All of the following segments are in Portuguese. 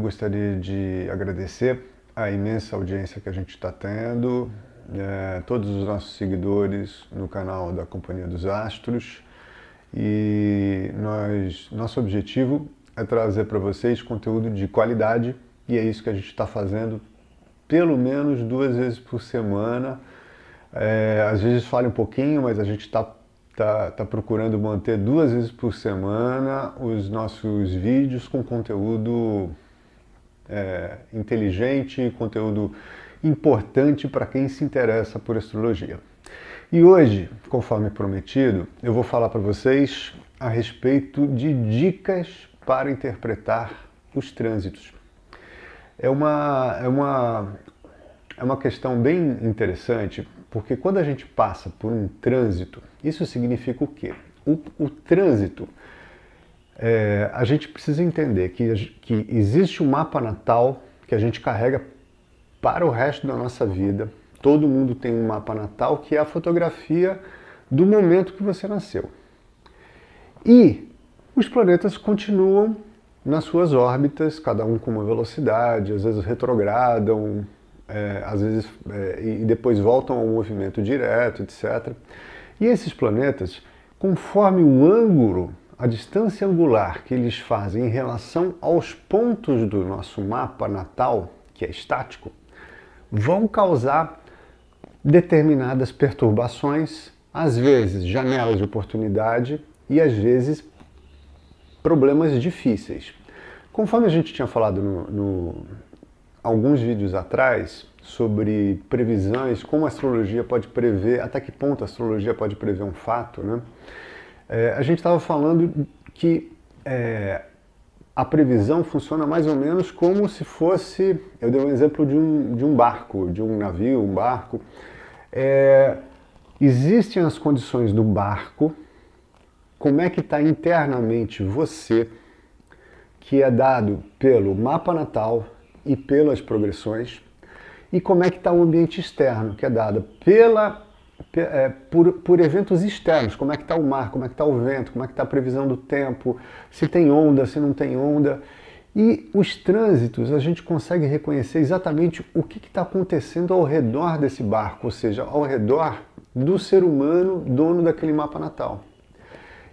gostaria de agradecer a imensa audiência que a gente está tendo, todos os nossos seguidores no canal da Companhia dos Astros, e nosso objetivo é trazer para vocês conteúdo de qualidade, e é isso que a gente está fazendo pelo menos 2 vezes por semana. Às vezes falha um pouquinho, mas a gente está procurando manter 2 vezes por semana os nossos vídeos com conteúdo inteligente, conteúdo importante para quem se interessa por astrologia. E hoje, conforme prometido, eu vou falar para vocês a respeito de dicas para interpretar os trânsitos. É uma questão bem interessante, porque quando a gente passa por um trânsito, isso significa o quê? O trânsito, a gente precisa entender que existe um mapa natal que a gente carrega para o resto da nossa vida. Todo mundo tem um mapa natal, que é a fotografia do momento que você nasceu. E os planetas continuam nas suas órbitas, cada um com uma velocidade, às vezes retrogradam, às vezes, e depois voltam ao movimento direto, etc. E esses planetas, conforme o ângulo, a distância angular que eles fazem em relação aos pontos do nosso mapa natal, que é estático, vão causar determinadas perturbações, às vezes janelas de oportunidade e às vezes problemas difíceis. Conforme a gente tinha falado alguns vídeos atrás sobre previsões, como a astrologia pode prever, até que ponto a astrologia pode prever um fato, né? A gente estava falando que a previsão funciona mais ou menos como se fosse, eu dei um exemplo de um barco, de um navio, um barco. Existem as condições do barco, como é que está internamente você, que é dado pelo mapa natal e pelas progressões, e como é que está o ambiente externo, que é dado por eventos externos, como é que está o mar, como é que está o vento, como é que está a previsão do tempo, se tem onda, se não tem onda. E os trânsitos, a gente consegue reconhecer exatamente o que está acontecendo ao redor desse barco, ou seja, ao redor do ser humano, dono daquele mapa natal.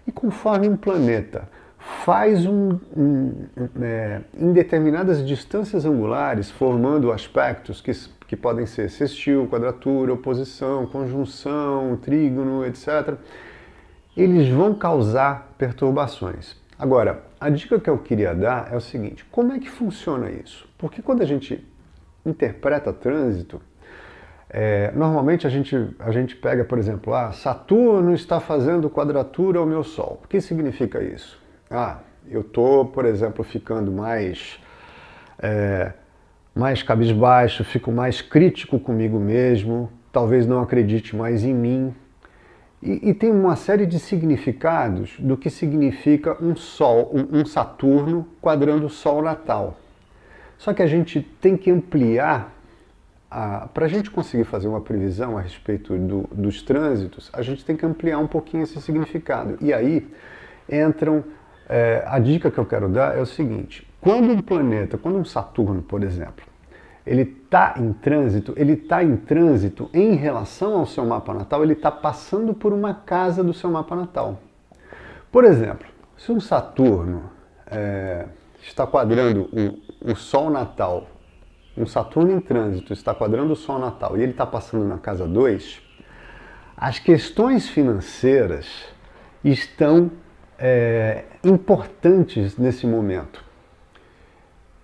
E conforme um planeta faz em determinadas distâncias angulares, formando aspectos que podem ser sextil, quadratura, oposição, conjunção, trígono, etc., eles vão causar perturbações. Agora, a dica que eu queria dar é o seguinte: como é que funciona isso? Porque quando a gente interpreta trânsito, normalmente a gente pega, por exemplo, Saturno está fazendo quadratura ao meu Sol. O que significa isso? Eu estou, por exemplo, ficando mais cabisbaixo, fico mais crítico comigo mesmo, talvez não acredite mais em mim. E tem uma série de significados do que significa um Saturno quadrando o Sol natal. Só que a gente tem que ampliar, para a gente conseguir fazer uma previsão a respeito dos trânsitos, a gente tem que ampliar um pouquinho esse significado. E aí entram, a dica que eu quero dar é o seguinte: quando um Saturno, por exemplo, ele está em trânsito em relação ao seu mapa natal, ele está passando por uma casa do seu mapa natal. Por exemplo, se um Saturno está quadrando o Sol natal, um Saturno em trânsito está quadrando o Sol natal e ele está passando na casa 2, as questões financeiras estão importantes nesse momento.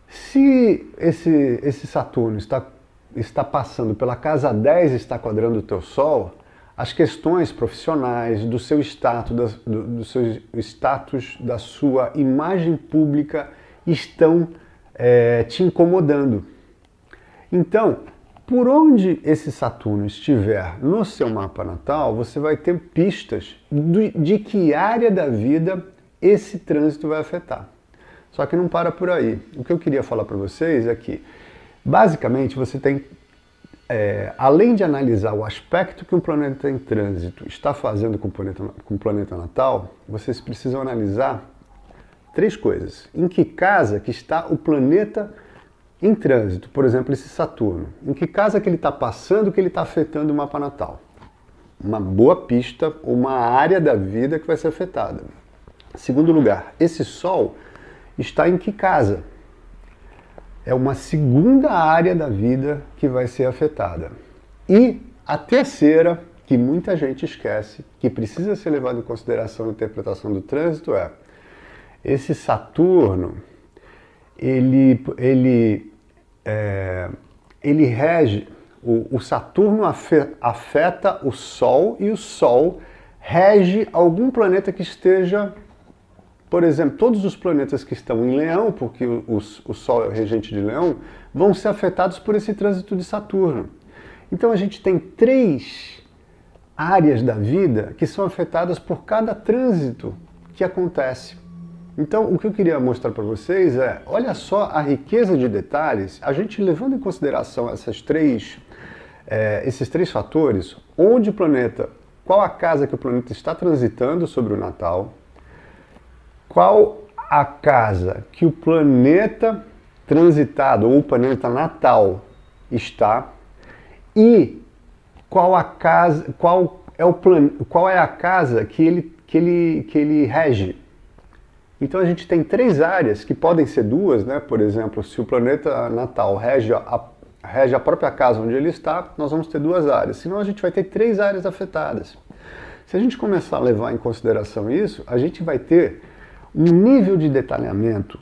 Se esse Saturno está passando pela casa 10 e está quadrando o teu Sol, as questões profissionais, do seu status, da sua imagem pública estão te incomodando. Então, por onde esse Saturno estiver no seu mapa natal, você vai ter pistas de que área da vida esse trânsito vai afetar. Só que não para por aí. O que eu queria falar para vocês é que, basicamente, você tem, além de analisar o aspecto que um planeta em trânsito está fazendo com o planeta natal, vocês precisam analisar três coisas. Em que casa que está o planeta em trânsito, por exemplo, esse Saturno? Em que casa que ele está passando, que ele está afetando o mapa natal? Uma boa pista, uma área da vida que vai ser afetada. Segundo lugar, esse Sol está em que casa? É uma segunda área da vida que vai ser afetada. E a terceira, que muita gente esquece, que precisa ser levada em consideração na interpretação do trânsito é: esse Saturno, ele rege, o Saturno afeta o Sol e o Sol rege algum planeta que esteja, por exemplo, todos os planetas que estão em Leão, porque o Sol é o regente de Leão, vão ser afetados por esse trânsito de Saturno. Então a gente tem três áreas da vida que são afetadas por cada trânsito que acontece. Então o que eu queria mostrar para vocês é, olha só a riqueza de detalhes, a gente levando em consideração esses três fatores, onde o planeta, qual a casa que o planeta está transitando sobre o Natal, qual a casa que o planeta transitado ou o planeta natal está, e qual é a casa que ele rege. Então a gente tem três áreas, que podem ser duas, né? Por exemplo, se o planeta natal rege a própria casa onde ele está, nós vamos ter duas áreas, senão a gente vai ter três áreas afetadas. Se a gente começar a levar em consideração isso, a gente vai ter um nível de detalhamento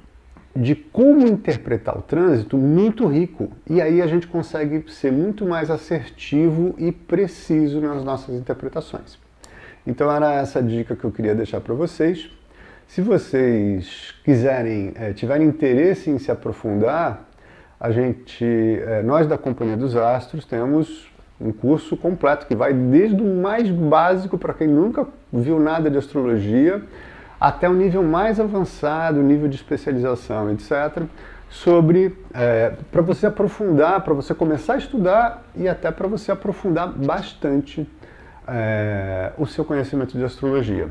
de como interpretar o trânsito muito rico, e aí a gente consegue ser muito mais assertivo e preciso nas nossas interpretações. Então era essa dica que eu queria deixar para vocês. Se vocês quiserem, tiverem interesse em se aprofundar, nós da Companhia dos Astros temos um curso completo que vai desde o mais básico para quem nunca viu nada de astrologia, até o nível mais avançado, nível de especialização, etc., para você aprofundar, para você começar a estudar e até para você aprofundar bastante o seu conhecimento de astrologia.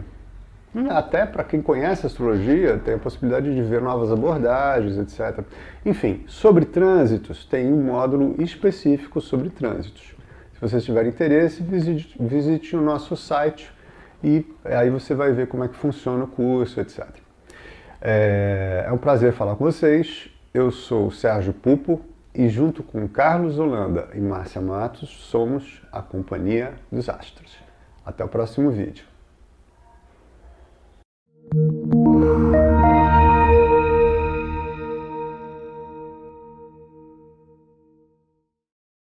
E até para quem conhece astrologia, tem a possibilidade de ver novas abordagens, etc. Enfim, sobre trânsitos, tem um módulo específico sobre trânsitos. Se vocês tiverem interesse, visite o nosso site, e aí você vai ver como é que funciona o curso, etc. É um prazer falar com vocês. Eu sou o Sérgio Pupo e junto com Carlos Holanda e Márcia Matos somos a Companhia dos Astros. Até o próximo vídeo.